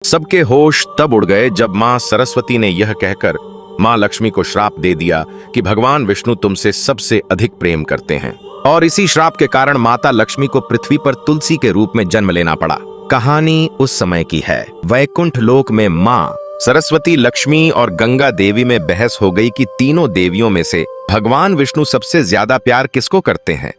सबके होश तब उड़ गए जब मां सरस्वती ने यह कहकर मां लक्ष्मी को श्राप दे दिया कि भगवान विष्णु तुमसे सबसे अधिक प्रेम करते हैं। और इसी श्राप के कारण माता लक्ष्मी को पृथ्वी पर तुलसी के रूप में जन्म लेना पड़ा। कहानी उस समय की है। वैकुंठ लोक में मां सरस्वती, लक्ष्मी और गंगा देवी में बहस हो गई कि तीनों देवियों में से भगवान विष्णु सबसे ज्यादा प्यार किसको करते हैं।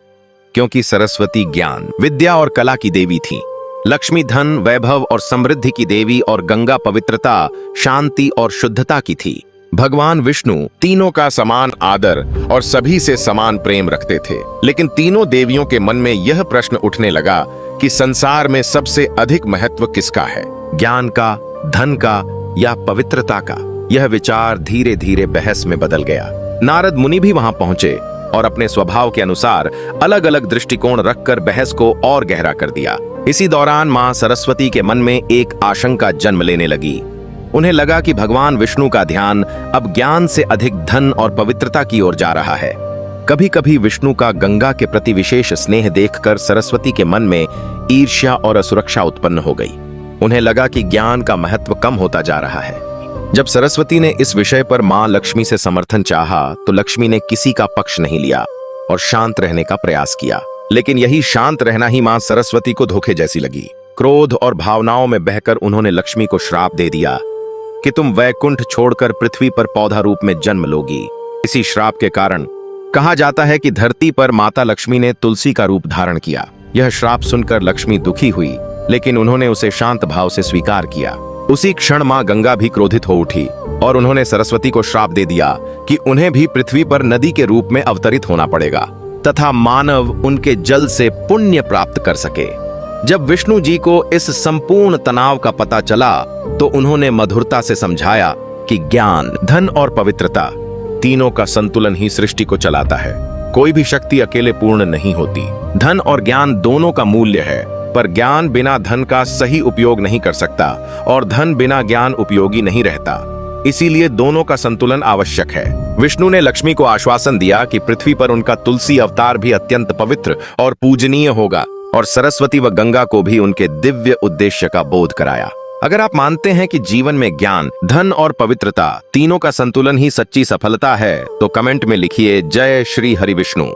क्योंकि सरस्वती ज्ञान, विद्या और कला की देवी थी, लक्ष्मी धन, वैभव और समृद्धि की देवी और गंगा पवित्रता, शांति और शुद्धता की थी। भगवान विष्णु तीनों का समान आदर और सभी से समान प्रेम रखते थे। लेकिन तीनों देवियों के मन में यह प्रश्न उठने लगा कि संसार में सबसे अधिक महत्व किसका है, ज्ञान का, धन का या पवित्रता का। यह विचार धीरे धीरे बहस में बदल गया। नारद मुनि भी वहां पहुंचे और अपने स्वभाव के अनुसार अलग अलग दृष्टिकोण रखकर बहस को और गहरा कर दिया। इसी दौरान मां सरस्वती के मन में एक आशंका जन्म लेने लगी। उन्हें लगा कि भगवान विष्णु का ध्यान अब ज्ञान से अधिक धन और पवित्रता की ओर जा रहा है। कभी कभी विष्णु का गंगा के प्रति विशेष स्नेह देखकर सरस्वती के मन में ईर्ष्या और असुरक्षा उत्पन्न हो गई। उन्हें लगा कि ज्ञान का महत्व कम होता जा रहा है। जब सरस्वती ने इस विषय पर मां लक्ष्मी से समर्थन चाहा तो लक्ष्मी ने किसी का पक्ष नहीं लिया और शांत रहने का प्रयास किया। लेकिन यही शांत रहना ही मां सरस्वती को धोखे जैसी लगी। क्रोध और भावनाओं में बहकर उन्होंने लक्ष्मी को श्राप दे दिया कि तुम वैकुंठ छोड़कर पृथ्वी पर पौधा रूप में जन्म लोगी। इसी श्राप के कारण कहा जाता है कि धरती पर माता लक्ष्मी ने तुलसी का रूप धारण किया। यह श्राप सुनकर लक्ष्मी दुखी हुई, लेकिन उन्होंने उसे शांत भाव से स्वीकार किया। उसी क्षण मां गंगा भी क्रोधित हो उठी और उन्होंने सरस्वती को श्राप दे दिया कि उन्हें भी पृथ्वी पर नदी के रूप में अवतरित होना पड़ेगा तथा मानव उनके जल से पुण्य प्राप्त कर सके। जब विष्णु जी को इस संपूर्ण तनाव का पता चला तो उन्होंने मधुरता से समझाया कि ज्ञान, धन और पवित्रता तीनों का संतुलन ही सृष्टि को चलाता है। कोई भी शक्ति अकेले पूर्ण नहीं होती। धन और ज्ञान दोनों का मूल्य है, पर ज्ञान बिना धन का सही उपयोग नहीं कर सकता और धन बिना ज्ञान उपयोगी नहीं रहता। इसीलिए दोनों का संतुलन आवश्यक है। विष्णु ने लक्ष्मी को आश्वासन दिया कि पृथ्वी पर उनका तुलसी अवतार भी अत्यंत पवित्र और पूजनीय होगा, और सरस्वती व गंगा को भी उनके दिव्य उद्देश्य का बोध कराया। अगर आप मानते हैं कि जीवन में ज्ञान, धन और पवित्रता तीनों का संतुलन ही सच्ची सफलता है तो कमेंट में लिखिए जय श्री हरि विष्णु।